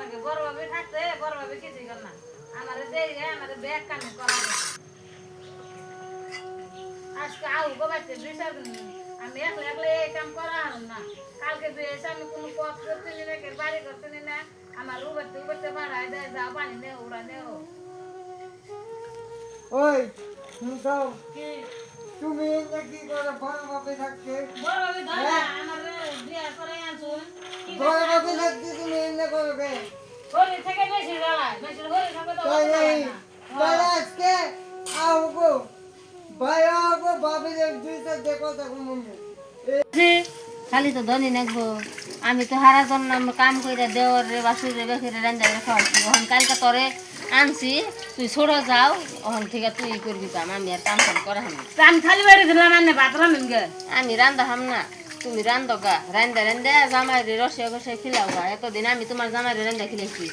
নাকি বড় ভাবে থাকতে বড় ভাবে কিছুই কর না আমারে দেরি হয় আমারে ব্যাগ কানে করা আজকে আউ গোবাইতে বিচার আমি একলা একলা এই কাম করা হারুম না কালকে যে এসে আমি কোনো পথ করতে নি না বাড়ি করতে নি না আমার উবারতে বাড়াই দেয় যাও পানি নেও উড়া নেও ওই শুনতাও কি তুমি এটা কি করে বড় ভাবে থাকতে বড় ভাবে ধরা আমার বিয়া করে আনছুন কি বড় ভাবে থাকতে তুমি এনে করবে হরি থেকে বেশি জ্বালায় বেশি হরি থাকে তো তাই নাই তাহলে আজকে আহবো ভাই আহবো ভাবিদের দুইটা দেখো তখন মনে খালি তো ধনী নাকবো আমি তো হারা জন্য কাম করে দেওয়ার রে বাসুরে বেখেরে রান্না খাওয়াচ্ছি ওখান কালকে তোরে আনছি তুই ছোড়ো যাও ওখান থেকে তুই করবি কাম আমি আর কাম কাম করা হাম আমি খালি বাড়ি দিলাম আন্নে ভাত রান্নেন গে আমি রান্ধা হাম না তুমি রান্ধো গা রান্ধা রান্ধা জামাই রে রসে গসে খিলাও গা এতদিন আমি তোমার জামাই রে রান্ধা খিলেছি